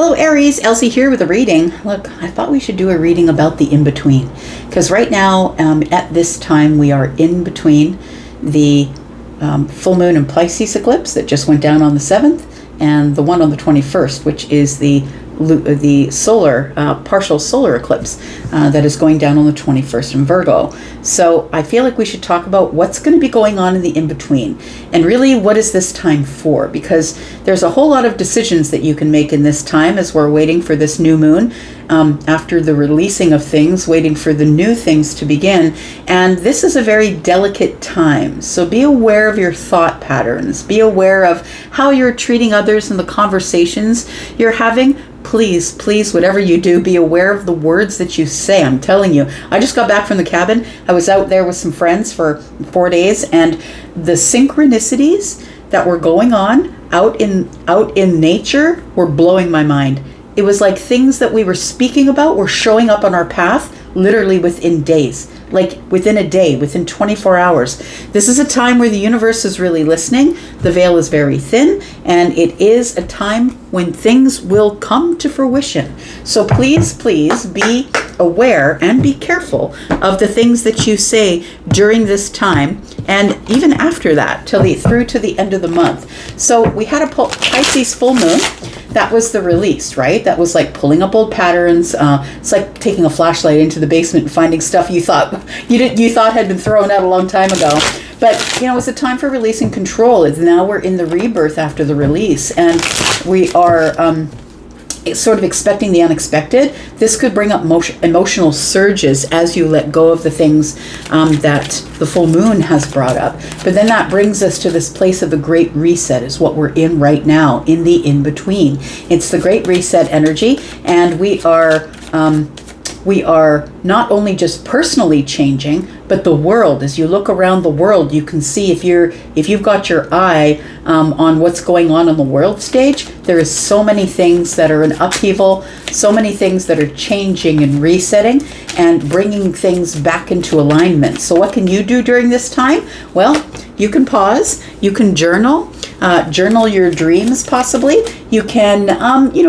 Hello Aries, Elsie here with a reading. Look, I thought we should do a reading about the in-between, because right now at this time we are in between the full moon and Pisces eclipse that just went down on the 7th and the one on the 21st, which is the solar partial solar eclipse that is going down on the 21st in Virgo. So I feel like we should talk about what's going to be going on in the in-between, and really what is this time for, because there's a whole lot of decisions that you can make in this time as we're waiting for this new moon, after the releasing of things, waiting for the new things to begin. And this is a very delicate time, so be aware of your thought patterns, be aware of how you're treating others and the conversations you're having. Please, whatever you do, be aware of the words that you say. I'm telling you, I just got back from the cabin. I was out there with some friends for 4 days, and the synchronicities that were going on out in nature were blowing my mind. It was like things that we were speaking about were showing up on our path literally within days, like within a day, within 24 hours. This is a time where the universe is really listening. The veil is very thin, and it is a time when things will come to fruition. So please be aware and be careful of the things that you say during this time, and even after that, through to the end of the month. So we had a Pisces full moon. That was the release, right? That was like pulling up old patterns. It's like taking a flashlight into the basement and finding stuff you thought had been thrown out a long time ago. But it's a time for releasing control. Now we're in the rebirth after the release, and we are sort of expecting the unexpected. This could bring up emotional surges as you let go of the things that the full moon has brought up. But then that brings us to this place of the great reset, is what we're in right now, in the in-between. It's the great reset energy, and we are not only just personally changing, but the world. As you look around the world, you can see, if you've got your eye on what's going on the world stage, there is so many things that are in upheaval, so many things that are changing and resetting and bringing things back into alignment. So what can you do during this time? Well, you can pause, you can journal your dreams possibly. You can,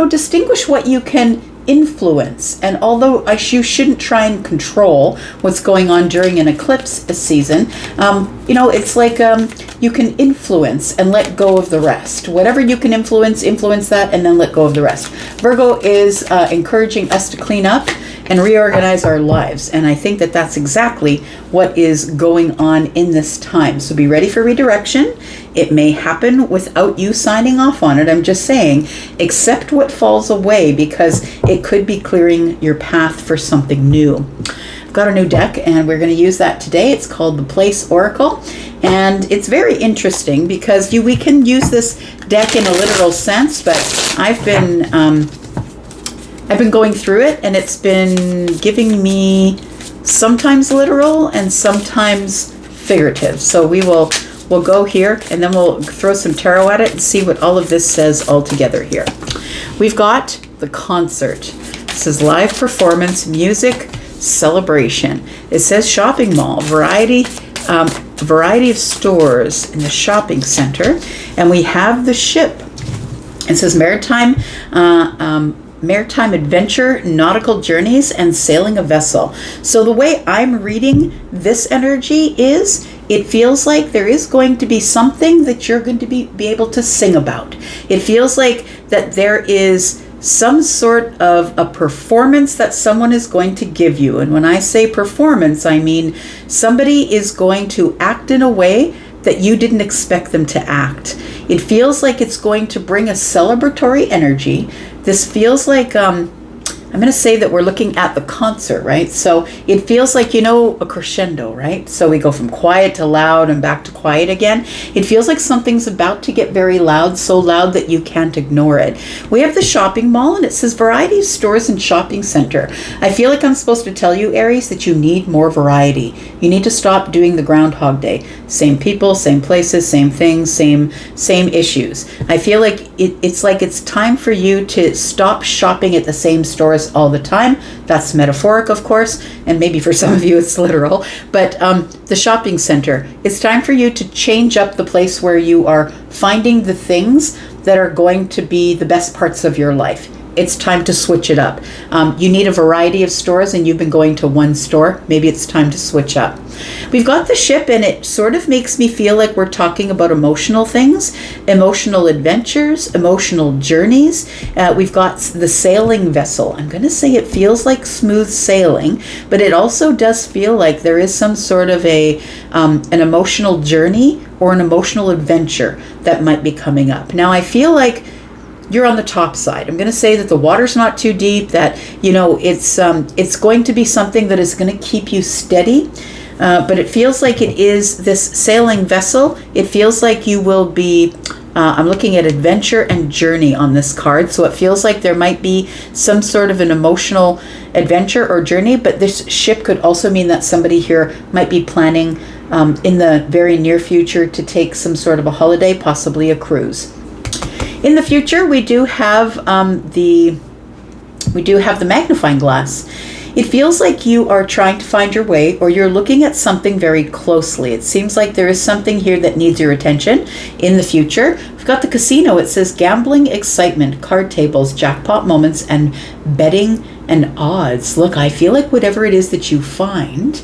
distinguish what you can influence. And although you shouldn't try and control what's going on during an eclipse season, it's like you can influence and let go of the rest. Whatever you can influence that, and then let go of the rest. Virgo is encouraging us to clean up and reorganize our lives, and I think that that's exactly what is going on in this time. So be ready for redirection. It may happen without you signing off on it. I'm just saying, accept what falls away, because it could be clearing your path for something new. I've got a new deck, and we're going to use that today. It's called the Place Oracle, and it's very interesting because we can use this deck in a literal sense, but I've been going through it, and it's been giving me sometimes literal and sometimes figurative. So we'll go here, and then we'll throw some tarot at it and see what all of this says all together here. We've got the concert. This is live performance, music, celebration. It says shopping mall, variety of stores in the shopping center, and we have the ship. It says maritime adventure, nautical journeys, and sailing a vessel. So the way I'm reading this energy is, it feels like there is going to be something that you're going to be able to sing about. It feels like that there is some sort of a performance that someone is going to give you. And when I say performance, I mean somebody is going to act in a way that you didn't expect them to act. It feels like it's going to bring a celebratory energy. This feels like, I'm going to say that we're looking at the concert, right? So it feels like, a crescendo, right? So we go from quiet to loud and back to quiet again. It feels like something's about to get very loud, so loud that you can't ignore it. We have the shopping mall, and it says variety of stores and shopping center. I feel like I'm supposed to tell you, Aries, that you need more variety. You need to stop doing the Groundhog Day. Same people, same places, same things, same issues. I feel like it's time for you to stop shopping at the same stores all the time. That's metaphoric, of course, and maybe for some of you it's literal, but the shopping center, it's time for you to change up the place where you are finding the things that are going to be the best parts of your life. it's time to switch it up. You need a variety of stores and you've been going to one store. Maybe it's time to switch up. We've got the ship, and it sort of makes me feel like we're talking about emotional things, emotional adventures, emotional journeys. We've got the sailing vessel. I'm going to say it feels like smooth sailing, but it also does feel like there is some sort of an emotional journey or an emotional adventure that might be coming up. Now, I feel like you're on the top side. I'm going to say that the water's not too deep, that, it's going to be something that is going to keep you steady. But it feels like it is this sailing vessel. It feels like you will be, I'm looking at adventure and journey on this card. So it feels like there might be some sort of an emotional adventure or journey, but this ship could also mean that somebody here might be planning in the very near future to take some sort of a holiday, possibly a cruise. In the future, we do have the magnifying glass. It feels like you are trying to find your way, or you're looking at something very closely. It seems like there is something here that needs your attention in the future. We've got the casino. It says gambling, excitement, card tables, jackpot moments, and betting and odds. Look, I feel like whatever it is that you find,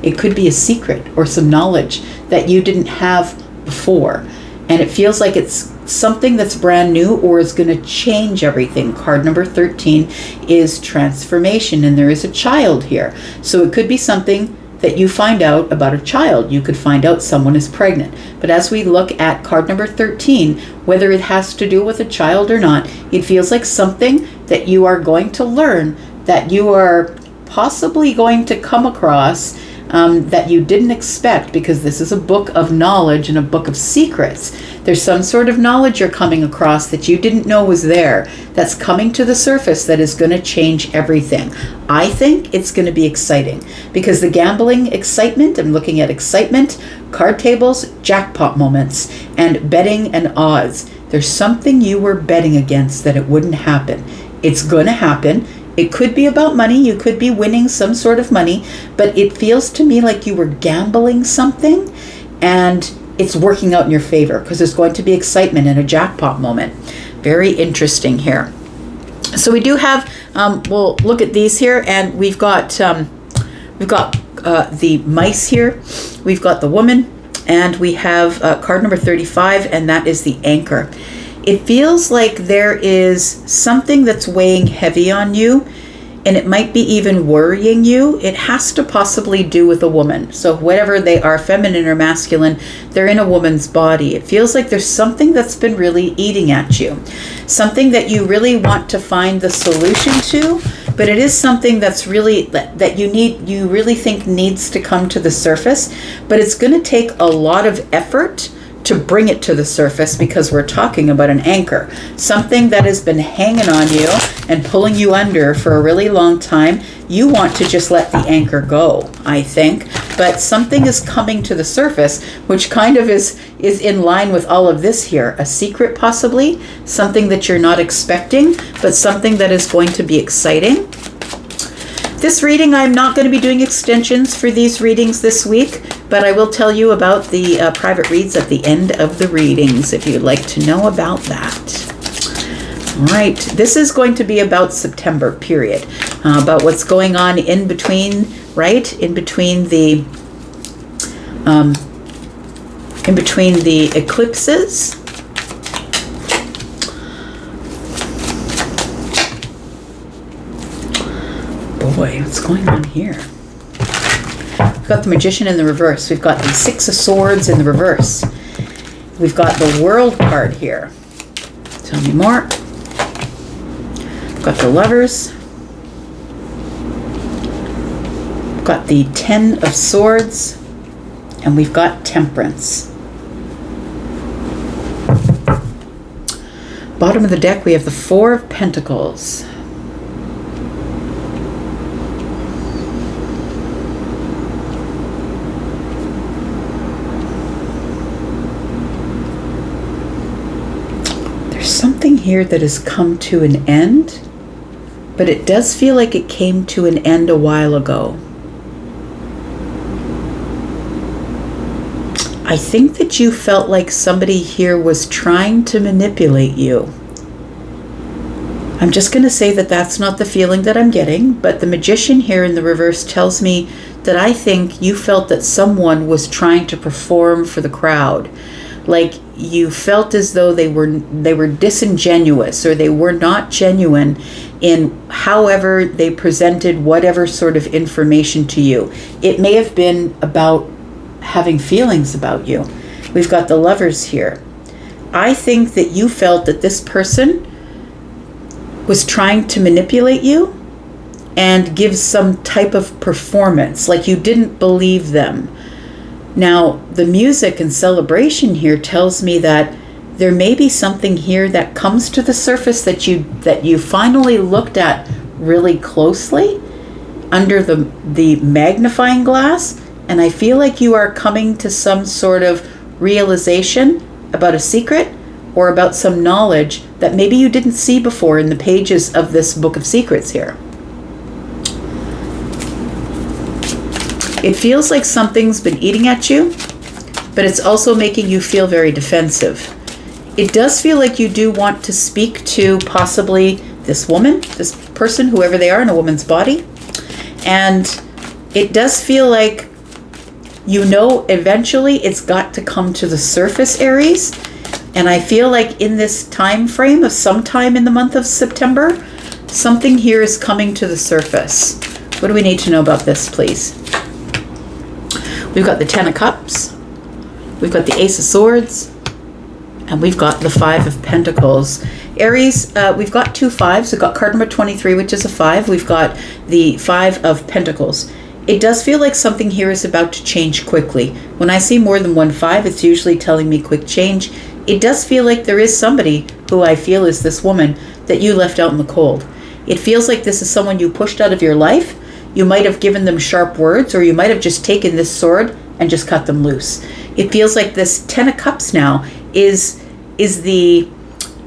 it could be a secret or some knowledge that you didn't have before. And it feels like it's something that's brand new or is going to change everything. Card number 13 is transformation, and there is a child here. So it could be something that you find out about a child. You could find out someone is pregnant. But as we look at card number 13, whether it has to do with a child or not, it feels like something that you are going to learn, that you are possibly going to come across that you didn't expect, because this is a book of knowledge and a book of secrets. There's some sort of knowledge you're coming across that you didn't know was there, that's coming to the surface, that is going to change everything. I think it's going to be exciting, because the gambling excitement, I'm looking at excitement, card tables, jackpot moments, and betting and odds. There's something you were betting against that it wouldn't happen. It's going to happen. It could be about money. You could be winning some sort of money, but it feels to me like you were gambling something and it's working out in your favor, because there's going to be excitement and a jackpot moment. Very interesting here. So we do have, we'll look at these here, and we've got the mice here. We've got the woman, and we have card number 35, and that is the anchor. It feels like there is something that's weighing heavy on you, and it might be even worrying you. It has to possibly do with a woman. So whatever they are, feminine or masculine, they're in a woman's body. It feels like there's something that's been really eating at you, something that you really want to find the solution to, but it is something that's really, that you really think needs to come to the surface, but it's going to take a lot of effort to bring it to the surface, because we're talking about an anchor, something that has been hanging on you and pulling you under for a really long time. You want to just let the anchor go, I think, but something is coming to the surface, which kind of is in line with all of this here. A secret, possibly, something that you're not expecting, but something that is going to be exciting. This reading, I'm not going to be doing extensions for these readings this week, but I will tell you about the private reads at the end of the readings if you'd like to know about that. All right, this is going to be about September, period, about what's going on in between, right? In between the eclipses. Boy, what's going on here? We've got the Magician in the reverse. We've got the Six of Swords in the reverse. We've got the World card here. Tell me more. We've got the Lovers. We've got the Ten of Swords. And we've got Temperance. Bottom of the deck, we have the Four of Pentacles. Something here that has come to an end, but it does feel like it came to an end a while ago. I think that you felt like somebody here was trying to manipulate you. I'm just going to say that that's not the feeling that I'm getting, but the Magician here in the reverse tells me that I think you felt that someone was trying to perform for the crowd. Like you felt as though they were disingenuous, or they were not genuine in however they presented whatever sort of information to you. It may have been about having feelings about you. We've got the Lovers here. I think that you felt that this person was trying to manipulate you and give some type of performance, like you didn't believe them. Now, the music and celebration here tells me that there may be something here that comes to the surface that you finally looked at really closely under the magnifying glass, and I feel like you are coming to some sort of realization about a secret or about some knowledge that maybe you didn't see before in the pages of this book of secrets here. It feels like something's been eating at you, but it's also making you feel very defensive. It does feel like you do want to speak to possibly this woman, this person, whoever they are in a woman's body. And it does feel like eventually it's got to come to the surface, Aries. And I feel like in this time frame of sometime in the month of September, something here is coming to the surface. What do we need to know about this, please? We've got the Ten of Cups, we've got the Ace of Swords, and we've got the Five of Pentacles. Aries, we've got two fives. We've got card number 23, which is a 5. We've got the Five of Pentacles. It does feel like something here is about to change quickly. When I see more than one 5, it's usually telling me quick change. It does feel like there is somebody who I feel is this woman that you left out in the cold. It feels like this is someone you pushed out of your life. You might have given them sharp words, or you might have just taken this sword and just cut them loose. It feels like this Ten of Cups now is the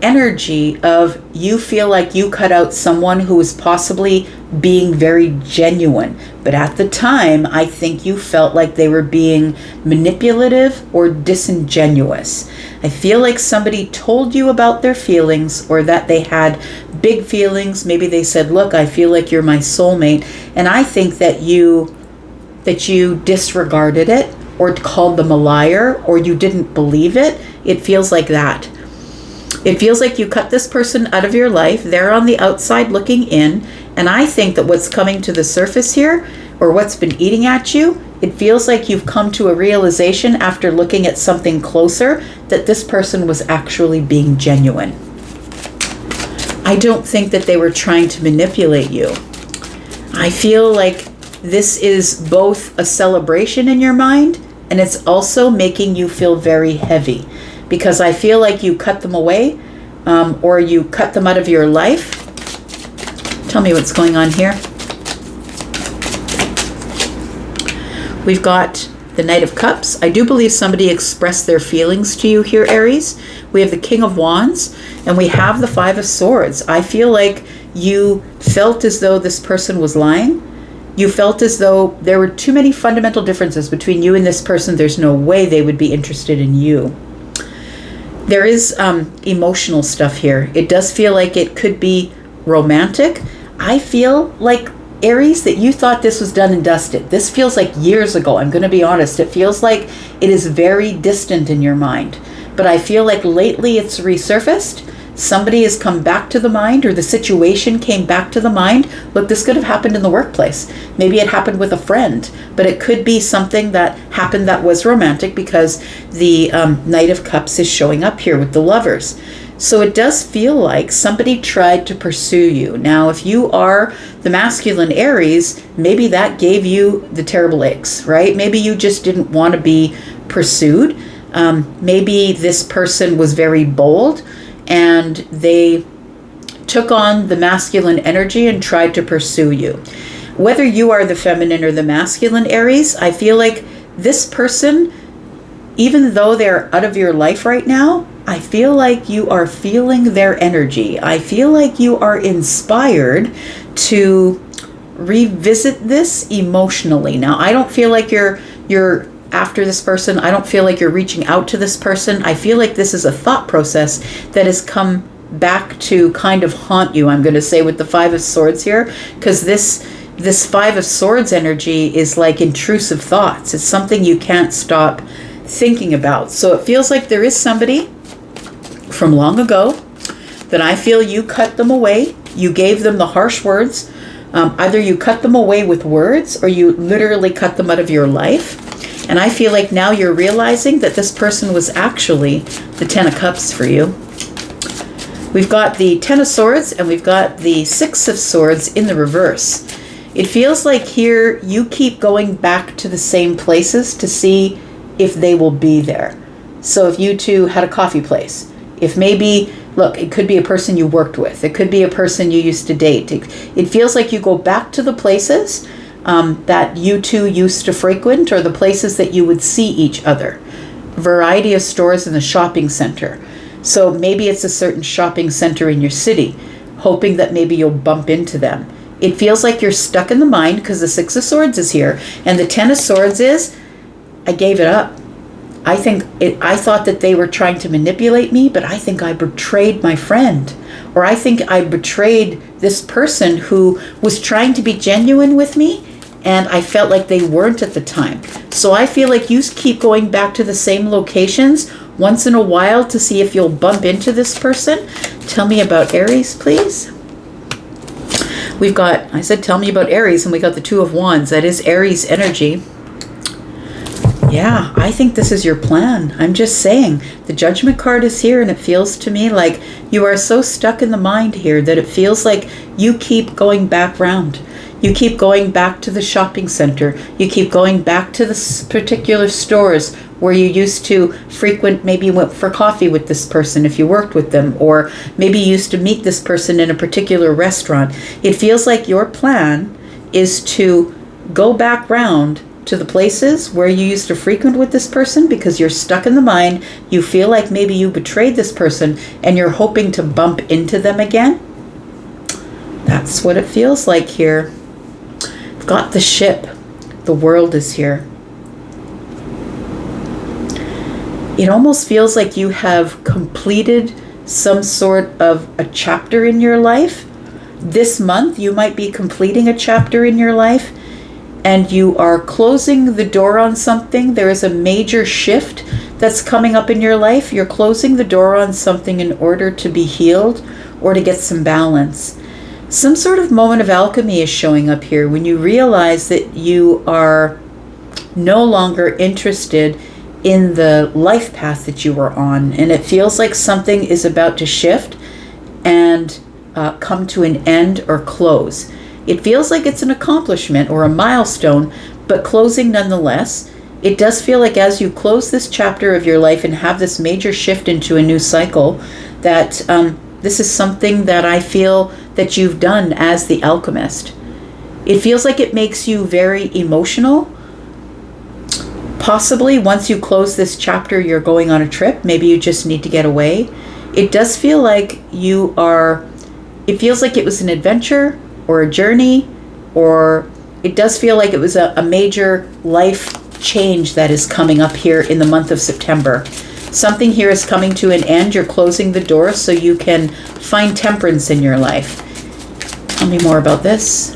energy of you feel like you cut out someone who was possibly being very genuine. But at the time, I think you felt like they were being manipulative or disingenuous. I feel like somebody told you about their feelings, or that they had big feelings. Maybe they said, look, I feel like you're my soulmate. And I think that you disregarded it, or called them a liar, or you didn't believe it. It feels like that. It feels like you cut this person out of your life. They're on the outside looking in. And I think that what's coming to the surface here, or what's been eating at you, it feels like you've come to a realization after looking at something closer that this person was actually being genuine. I don't think that they were trying to manipulate you. I feel like this is both a celebration in your mind, and it's also making you feel very heavy, because I feel like you cut them away, or you cut them out of your life. Tell me what's going on here. We've got the Knight of Cups. I do believe somebody expressed their feelings to you here, Aries. We have the King of Wands, and we have the Five of Swords. I feel like you felt as though this person was lying. You felt as though there were too many fundamental differences between you and this person. There's no way they would be interested in you. There is emotional stuff here. It does feel like it could be romantic. I feel like, Aries, that you thought this was done and dusted. This feels like years ago. I'm going to be honest. It feels like it is very distant in your mind. But I feel like lately it's resurfaced. Somebody has come back to the mind, or the situation came back to the mind. Look, this could have happened in the workplace. Maybe it happened with a friend, but it could be something that happened that was romantic, because the Knight of Cups is showing up here with the Lovers. So it does feel like somebody tried to pursue you. Now, if you are the masculine Aries, maybe that gave you the terrible aches, right? Maybe you just didn't want to be pursued. Maybe this person was very bold, and they took on the masculine energy and tried to pursue you. Whether you are the feminine or the masculine Aries, I feel like this person, even though they're out of your life right now, I feel like you are feeling their energy. I feel like you are inspired to revisit this emotionally. Now, I don't feel like you're after this person. I don't feel like you're reaching out to this person. I feel like this is a thought process that has come back to kind of haunt you, I'm going to say, with the Five of Swords here, because this Five of Swords energy is like intrusive thoughts. It's something you can't stop thinking about. So it feels like there is somebody from long ago that I feel you cut them away. You gave them the harsh words. Either you cut them away with words or you literally cut them out of your life. And I feel like now you're realizing that this person was actually the Ten of Cups for you. We've got the Ten of Swords and we've got the Six of Swords in the reverse. It feels like here you keep going back to the same places to see if they will be there. So if you two had a coffee place, if maybe, look, it could be a person you worked with. It could be a person you used to date. It feels like you go back to the places that you two used to frequent, or the places that you would see each other. Variety of stores in the shopping center. So maybe it's a certain shopping center in your city, hoping that maybe you'll bump into them. It feels like you're stuck in the mind because the Six of Swords is here. And the Ten of Swords is, I gave it up. I thought that they were trying to manipulate me, but I think I betrayed my friend. Or I think I betrayed this person who was trying to be genuine with me, and I felt like they weren't at the time. So I feel like you keep going back to the same locations once in a while to see if you'll bump into this person. Tell me about Aries, please. We've got, I said tell me about Aries, and we got the Two of Wands. That is Aries energy. Yeah, I think this is your plan. I'm just saying, the Judgment card is here, and it feels to me like you are so stuck in the mind here that it feels like you keep going back round. You keep going back to the shopping center. You keep going back to the particular stores where you used to frequent. Maybe you went for coffee with this person if you worked with them, or maybe you used to meet this person in a particular restaurant. It feels like your plan is to go back round to the places where you used to frequent with this person because you're stuck in the mind. You feel like maybe you betrayed this person and you're hoping to bump into them again. That's what it feels like here. I've got the Ship. The World is here. It almost feels like you have completed some sort of a chapter in your life. This month, you might be completing a chapter in your life, and you are closing the door on something. There is a major shift that's coming up in your life. You're closing the door on something in order to be healed or to get some balance. Some sort of moment of alchemy is showing up here when you realize that you are no longer interested in the life path that you were on, and it feels like something is about to shift and come to an end or close. It feels like it's an accomplishment or a milestone, but closing nonetheless. It does feel like as you close this chapter of your life and have this major shift into a new cycle, that this is something that I feel that you've done as the alchemist. It feels like it makes you very emotional. Possibly once you close this chapter, you're going on a trip. Maybe you just need to get away. It does feel like it feels like it was an adventure or a journey, or it does feel like it was a major life change that is coming up here in the month of September. Something here is coming to an end. You're closing the door so you can find temperance in your life. Tell me more about this.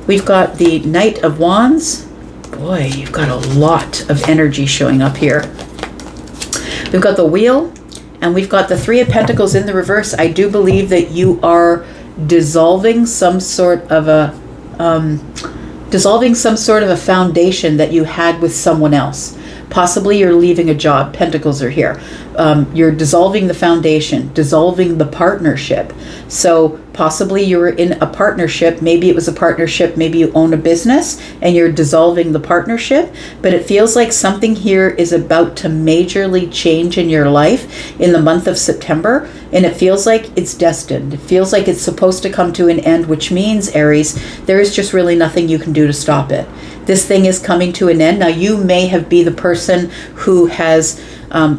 We've got the Knight of Wands. Boy, you've got a lot of energy showing up here. We've got the Wheel, and we've got the Three of Pentacles in the reverse. I do believe that you are dissolving some sort of a foundation that you had with someone else. Possibly you're leaving a job. Pentacles are here. You're dissolving the foundation, dissolving the partnership. So possibly you were in a partnership. Maybe it was a partnership. Maybe you own a business and you're dissolving the partnership. But it feels like something here is about to majorly change in your life in the month of September. And it feels like it's destined. It feels like it's supposed to come to an end, which means, Aries, there is just really nothing you can do to stop it. This thing is coming to an end. Now, you may have been the person who has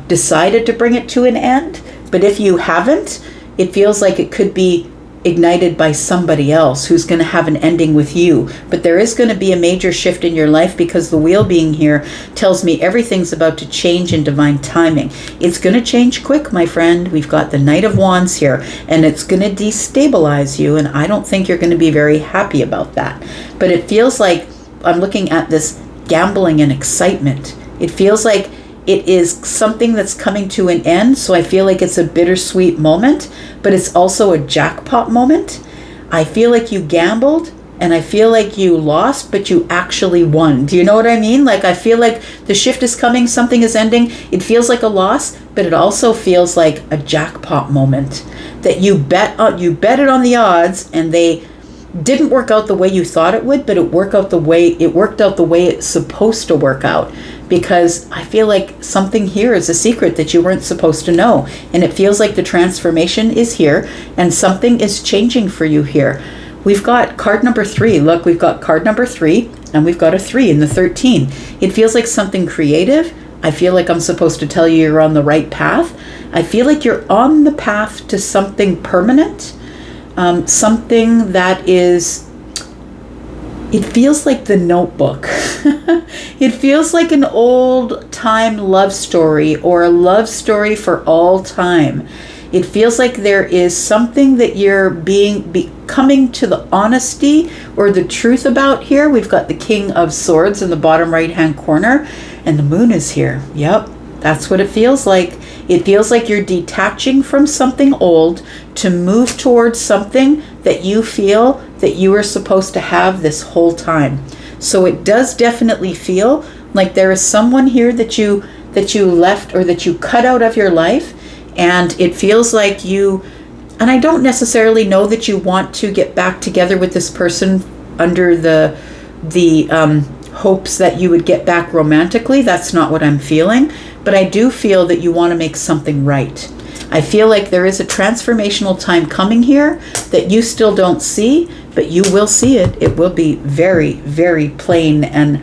decided to bring it to an end, but if you haven't, it feels like it could be ignited by somebody else who's going to have an ending with you. But there is going to be a major shift in your life, because the wheel being here tells me everything's about to change in divine timing. It's going to change quick, my friend. We've got the Knight of Wands here, and it's going to destabilize you, and I don't think you're going to be very happy about that. But it feels like I'm looking at this gambling and excitement. It feels like it is something that's coming to an end, so I feel like it's a bittersweet moment, but it's also a jackpot moment. I feel like you gambled, and I feel like you lost, but you actually won. Do you know what I mean? Like, I feel like the shift is coming, something is ending. It feels like a loss, but it also feels like a jackpot moment, that you bet it on the odds, and they didn't work out the way you thought it would, but it worked out the way it's supposed to work out. Because I feel like something here is a secret that you weren't supposed to know. And it feels like the transformation is here, and something is changing for you here. We've got card number 3. Look, we've got card number 3, and we've got a 3 in the 13. It feels like something creative. I feel like I'm supposed to tell you you're on the right path. I feel like you're on the path to something permanent. Something that is, it feels like The Notebook. It feels like an old time love story, or a love story for all time. It feels like there is something that you're becoming to the honesty or the truth about here. We've got the King of Swords in the bottom right hand corner, and the Moon is here. Yep, that's what it feels like. It feels like you're detaching from something old to move towards something that you feel that you were supposed to have this whole time. So it does definitely feel like there is someone here that you left, or that you cut out of your life, and it feels like you, and I don't necessarily know that you want to get back together with this person under the hopes that you would get back romantically. That's not what I'm feeling, but I do feel that you want to make something right. I feel like there is a transformational time coming here that you still don't see, but you will see it. It will be very, very plain and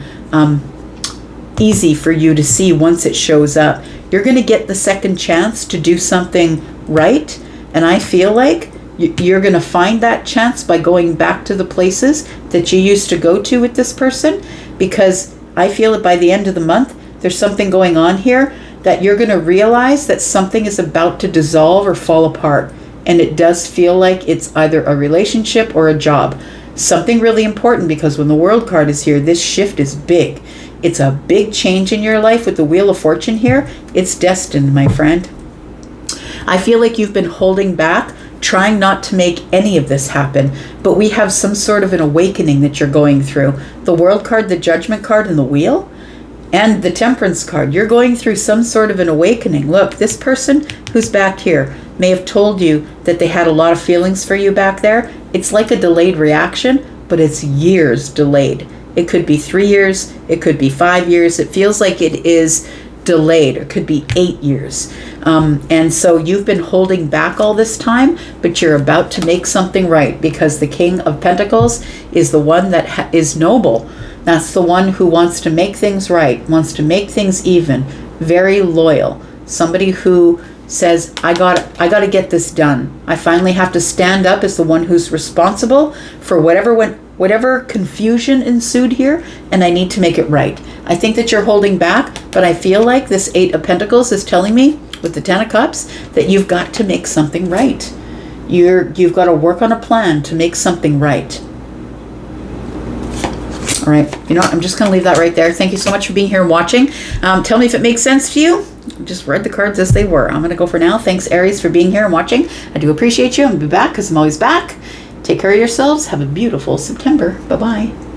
easy for you to see once it shows up. You're going to get the second chance to do something right, and I feel like you're going to find that chance by going back to the places that you used to go to with this person, because I feel that by the end of the month, there's something going on here that you're going to realize that something is about to dissolve or fall apart. And it does feel like it's either a relationship or a job. Something really important, because when the World card is here, this shift is big. It's a big change in your life with the Wheel of Fortune here. It's destined, my friend. I feel like you've been holding back, trying not to make any of this happen, but we have some sort of an awakening that you're going through. The World card, the Judgment card, and the Wheel, and the Temperance card. You're going through some sort of an awakening. Look, this person who's back here may have told you that they had a lot of feelings for you back there. It's like a delayed reaction, but it's years delayed. It could be 3 years, it could be 5 years. It feels like it is delayed, or it could be 8 years. And so you've been holding back all this time, but you're about to make something right, because the King of Pentacles is the one that is noble. That's the one who wants to make things right, wants to make things even, very loyal. Somebody who says, I got to get this done. I finally have to stand up as the one who's responsible for whatever confusion ensued here, and I need to make it right. I think that you're holding back, but I feel like this 8 of Pentacles is telling me, with the 10 of Cups, that you've got to make something right. You've got to work on a plan to make something right. All right, you know what? I'm just going to leave that right there. Thank you so much for being here and watching. Tell me if it makes sense to you. Just read the cards as they were. I'm going to go for now. Thanks, Aries, for being here and watching. I do appreciate you. I'm going to be back, because I'm always back. Take care of yourselves. Have a beautiful September. Bye-bye.